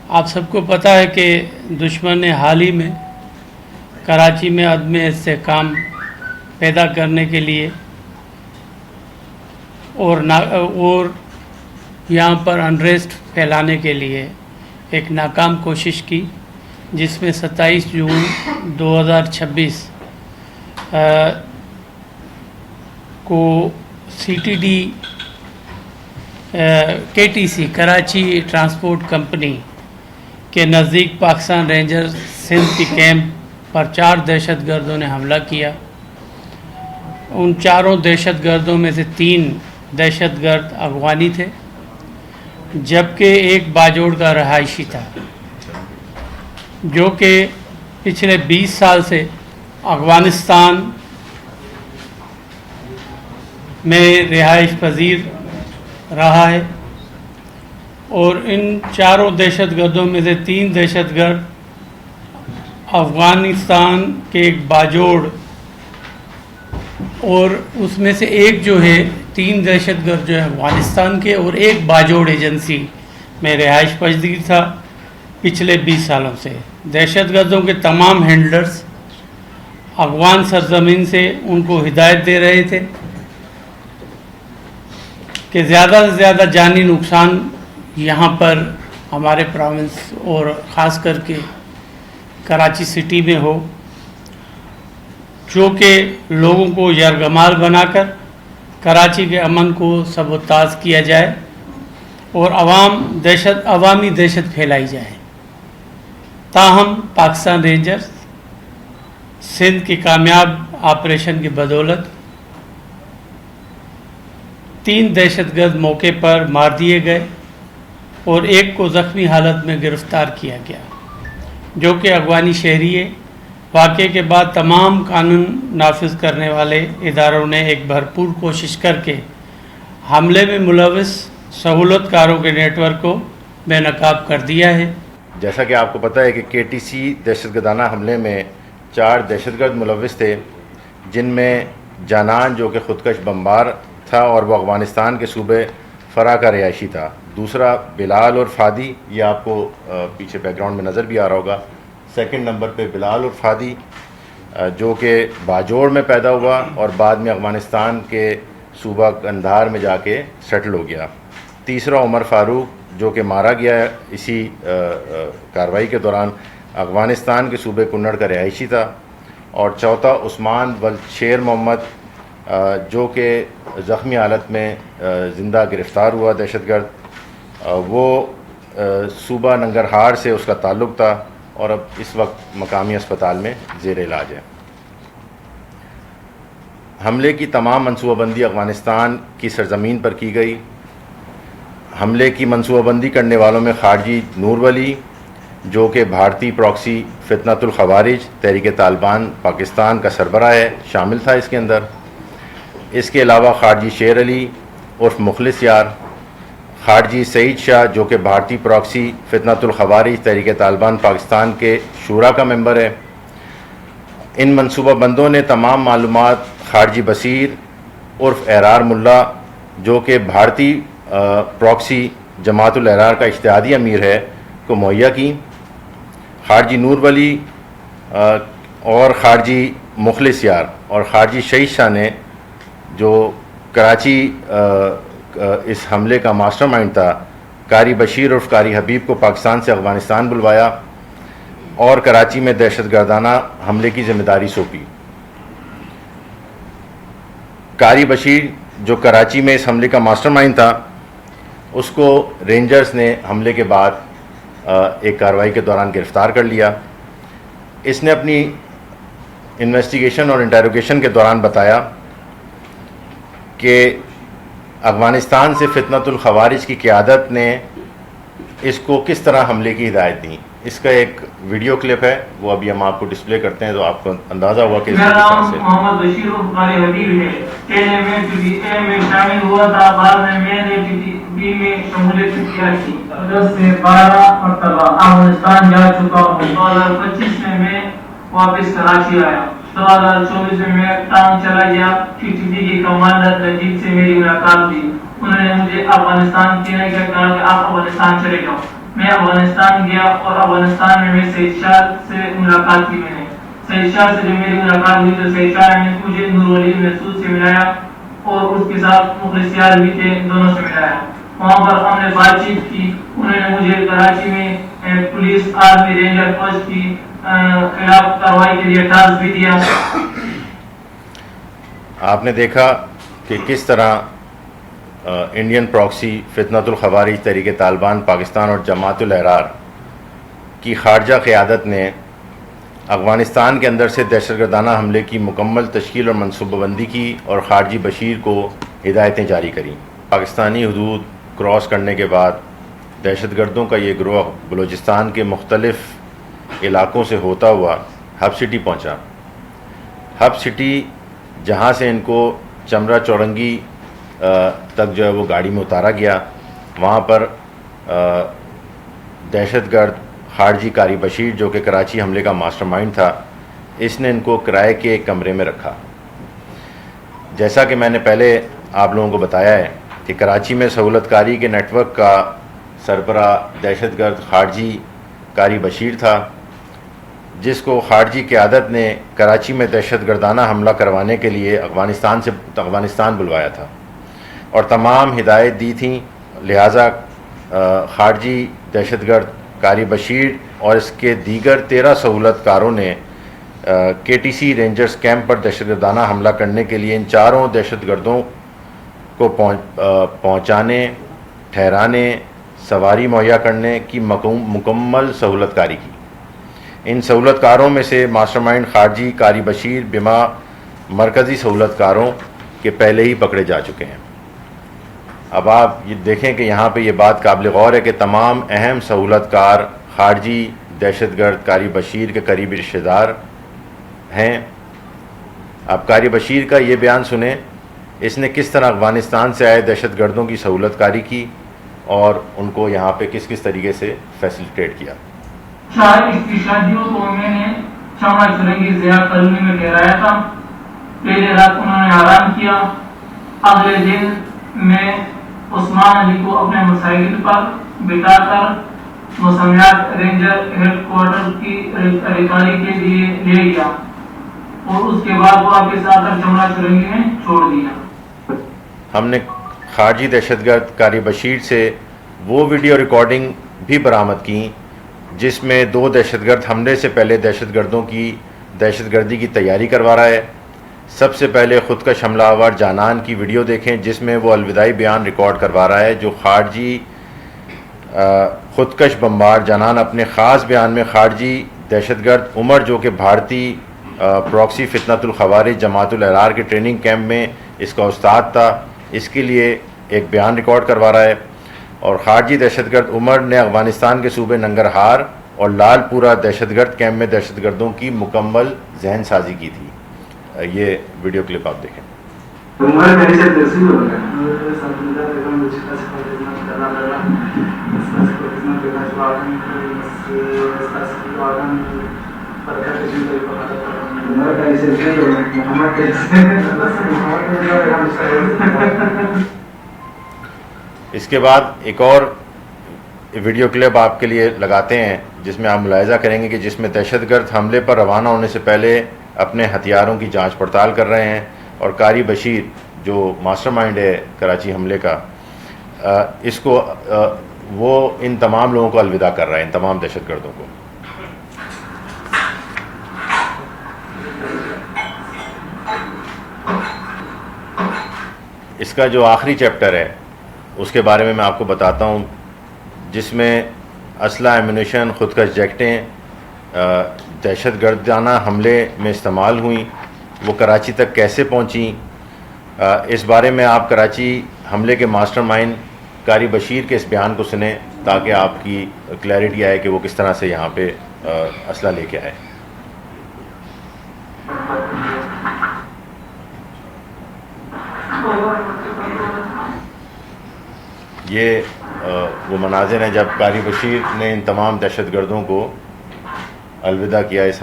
آپ سب کو پتہ ہے کہ دشمن نے حال ہی میں کراچی میں عدم استحکام پیدا کرنے کے لیے اور یہاں پر انریسٹ پھیلانے کے لیے ایک ناکام کوشش کی، جس میں 27 جون 2026 کو CTD KTC Karachi transport company کے نزدیک پاکستان رینجر سندھ کی کیمپ پر 4 دہشت گردوں نے حملہ کیا۔ ان 4 دہشت گردوں میں سے 3 دہشت گرد افغانی تھے، جبکہ ایک باجوڑ کا رہائشی تھا جو کہ پچھلے 20 سال سے افغانستان میں رہائش پذیر رہا ہے، اور ان 4 دہشت گردوں میں سے 3 دہشت گرد افغانستان کے ایک باجوڑ، اور اس میں سے ایک جو ہے 3 دہشت گرد جو ہے افغانستان کے، اور ایک باجوڑ ایجنسی میں رہائش پذیر تھا پچھلے 20 سالوں سے۔ دہشت گردوں کے تمام ہینڈلرز افغان سرزمین سے ان کو ہدایت دے رہے تھے کہ زیادہ سے زیادہ جانی نقصان یہاں پر ہمارے پروونس اور خاص کر کے کراچی سٹی میں ہو، جو کہ لوگوں کو یرغمال بنا کر کراچی کے امن کو سبوتاژ کیا جائے اور عوامی دہشت پھیلائی جائے۔ تاہم پاکستان رینجرز سندھ کی کامیاب آپریشن کی بدولت 3 دہشت گرد موقع پر مار دیے گئے اور ایک کو زخمی حالت میں گرفتار کیا گیا، جو کہ افغانی شہری ہے۔ واقعے کے بعد تمام قانون نافذ کرنے والے اداروں نے ایک بھرپور کوشش کر کے حملے میں ملوث سہولت کاروں کے نیٹ ورک کو بے نقاب کر دیا ہے۔ جیسا کہ آپ کو پتہ ہے کہ KTC دہشت گردانہ حملے میں 4 دہشت گرد ملوث تھے، جن میں جانان جو کہ خودکش بمبار تھا اور وہ افغانستان کے صوبے فرا کا رہائشی تھا، دوسرا بلال اور فادی، یہ آپ کو پیچھے بیک گراؤنڈ میں نظر بھی آ رہا ہوگا، سیکنڈ نمبر پہ بلال اور فادی جو کہ باجوڑ میں پیدا ہوا اور بعد میں افغانستان کے صوبہ قندھار میں جا کے سیٹل ہو گیا، تیسرا عمر فاروق جو کہ مارا گیا اسی کارروائی کے دوران، افغانستان کے صوبے کنڑ کا رہائشی تھا، اور چوتھا عثمان شیر محمد جو کہ زخمی حالت میں زندہ گرفتار ہوا دہشت گرد، وہ صوبہ ننگرہار سے اس کا تعلق تھا اور اب اس وقت مقامی اسپتال میں زیر علاج ہے۔ حملے کی تمام منصوبہ بندی افغانستان کی سرزمین پر کی گئی۔ حملے کی منصوبہ بندی کرنے والوں میں خارجی نور ولی جو کہ بھارتی پراکسی فتنۃ الخوارج تحریک طالبان پاکستان کا سربراہ ہے شامل تھا اس کے اندر۔ اس کے علاوہ خارجی شیر علی عرف مخلص یار، خارجی سعید شاہ جو کہ بھارتی پراکسی فتنۃ الخوارج تحریک طالبان پاکستان کے شورا کا ممبر ہے۔ ان منصوبہ بندوں نے تمام معلومات خارجی بصیر عرف احرار ملا جو کہ بھارتی پراکسی جماعت الاحرار کا اشتہادی امیر ہے کو مہیا کی۔ خارجی نور ولی اور خارجی مخلص یار اور خارجی شہید شاہ نے جو کراچی اس حملے کا ماسٹر مائنڈ تھا، قاری بشیر عرف قاری حبیب کو پاکستان سے افغانستان بلوایا اور کراچی میں دہشت گردانہ حملے کی ذمہ داری سونپی۔ قاری بشیر جو کراچی میں اس حملے کا ماسٹر مائنڈ تھا، اس کو رینجرز نے حملے کے بعد ایک کارروائی کے دوران گرفتار کر لیا۔ اس نے اپنی انویسٹیگیشن اور انٹیروگیشن کے دوران بتایا کہ افغانستان سے فتنۃ الخوارج کی قیادت نے اس کو کس طرح حملے کی ہدایت دی۔ اس کا ایک ویڈیو کلپ ہے، وہ ابھی ہم آپ کو ڈسپلے کرتے ہیں تو آپ کو اندازہ ہوا کہ میرا نام محمد بشیر قاری حبیب ہے۔ پہلے میں PTI میں شامل ہوا تھا، بعد میں نے PTB میں شمولیت اختیار کی۔ 10 سے 12 مرتبہ افغانستان جا چکا ہوں۔ 2025 میں واپس کراچی آیا۔ 2024 میں ٹانگ چلا گیا۔ PTB کے کمانڈر رنجیت سے میری ملاقات ہوئی۔ انہوں نے مجھے افغانستان کے لیے کہا کہ آپ افغانستان چلے جاؤ۔ میں افغانستان گیا اور افغانستان میں سعید شاہ سے ملاقات کی. میں نے سعید شاہ سے جب میری ملاقات ہوئی تو سعید شاہ نے مجھے نور ولی محسود سے ملایا اور اس کے ساتھ مخلص یار بھی تھے, دونوں سے ملایا. وہاں پر ہم نے بات چیت کی. انہوں نے مجھے کراچی میں پولیس آرمی رینجر فوج کی خلاف کارروائی کے لیے ٹاسک بھی دیا. آپ نے دیکھا کہ کس طرح انڈین پراکسی فتنۃ الخوارج تحریک طالبان پاکستان اور جماعت الاحرار کی خارجہ قیادت نے افغانستان کے اندر سے دہشت گردانہ حملے کی مکمل تشکیل اور منصوبہ بندی کی اور خارجی بشیر کو ہدایتیں جاری کریں. پاکستانی حدود کراس کرنے کے بعد دہشت گردوں کا یہ گروہ بلوچستان کے مختلف علاقوں سے ہوتا ہوا ہب سٹی پہنچا. ہب سٹی جہاں سے ان کو چمرہ چورنگی تک جو ہے وہ گاڑی میں اتارا گیا, وہاں پر دہشت گرد خارجی قاری بشیر جو کہ کراچی حملے کا ماسٹر مائنڈ تھا, اس نے ان کو کرائے کے ایک کمرے میں رکھا. جیسا کہ میں نے پہلے آپ لوگوں کو بتایا ہے کہ کراچی میں سہولت کاری کے نیٹ ورک کا سربراہ دہشت گرد خارجی قاری بشیر تھا, جس کو خارجی قیادت نے کراچی میں دہشت گردانہ حملہ کروانے کے لیے افغانستان بلوایا تھا اور تمام ہدایت دی تھیں. لہٰذا خارجی دہشت گرد قاری بشیر اور اس کے دیگر 13 سہولت کاروں نے کے ٹی سی رینجرز کیمپ پر دہشت گردانہ حملہ کرنے کے لیے ان چاروں دہشت گردوں کو پہنچانے, ٹھہرانے, سواری مہیا کرنے کی مکمل سہولت کاری کی. ان سہولت کاروں میں سے ماسٹر مائنڈ خارجی قاری بشیر بما مرکزی سہولت کاروں کے پہلے ہی پکڑے جا چکے ہیں. اب آپ یہ دیکھیں کہ یہاں پہ یہ بات قابل غور ہے کہ تمام اہم سہولت کار خارجی دہشت گرد قاری بشیر کے قریبی رشتہ دار ہیں. اب قاری بشیر کا یہ بیان سنیں, اس نے کس طرح افغانستان سے آئے دہشت گردوں کی سہولت کاری کی اور ان کو یہاں پہ کس کس طریقے سے فیسیلیٹیٹ کیا. اس کی شادیوں کو میں نے چمڑا چورنگی ضیاء کالونی میں ٹھہرایا تھا. پہلے رات انہوں نے آرام کیا. اگلے دن میں عثمان علی کو اپنے موٹرسائیکل پر بٹھا کر موسمیات رینجر ہیڈ کوارٹر کی ریکاری کے لیے لے گیا اور اس کے بعد واپس آ کر چمڑا چورنگی میں چھوڑ دیا. ہم نے خارجی دہشت گرد قاری بشیر سے وہ ویڈیو ریکارڈنگ بھی برآمد کی جس میں 2 دہشت گرد حملے سے پہلے دہشت گردوں کی دہشت گردی کی تیاری کروا رہا ہے. سب سے پہلے خودکش حملہ آور جانان کی ویڈیو دیکھیں جس میں وہ الوداعی بیان ریکارڈ کروا رہا ہے جو خارجی خودکش بمبار جانان اپنے خاص بیان میں خارجی دہشت گرد عمر جو کہ بھارتی پراکسی فتنۃ الخوارج جماعت الاحرار کے ٹریننگ کیمپ میں اس کا استاد تھا, اس کے لیے ایک بیان ریکارڈ کروا رہا ہے. اور خارجی دہشت گرد عمر نے افغانستان کے صوبے ننگرہار اور لال پورہ دہشت گرد کیمپ میں دہشت گردوں کی مکمل ذہن سازی کی تھی. یہ ویڈیو کلپ آپ دیکھیں. اس کے بعد ایک اور ویڈیو کلپ آپ کے لیے لگاتے ہیں جس میں آپ ملاحظہ کریں گے کہ جس میں دہشت گرد حملے پر روانہ ہونے سے پہلے اپنے ہتھیاروں کی جانچ پڑتال کر رہے ہیں اور قاری بشیر جو ماسٹر مائنڈ ہے کراچی حملے کا, اس کو وہ ان تمام لوگوں کو الوداع کر رہا ہے, ان تمام دہشت گردوں کو. اس کا جو آخری چیپٹر ہے اس کے بارے میں آپ کو بتاتا ہوں جس میں اسلحہ, ایمونیشن, خودکش جیکٹیں دہشت گردانہ حملے میں استعمال ہوئیں, وہ کراچی تک کیسے پہنچیں. اس بارے میں آپ کراچی حملے کے ماسٹر مائنڈ قاری بشیر کے اس بیان کو سنیں تاکہ آپ کی کلیئرٹی آئے کہ وہ کس طرح سے یہاں پہ اسلحہ لے کے آئے. یہ وہ مناظر ہیں جب قاری بشیر نے ان تمام دہشت گردوں کو الوداع کیا اس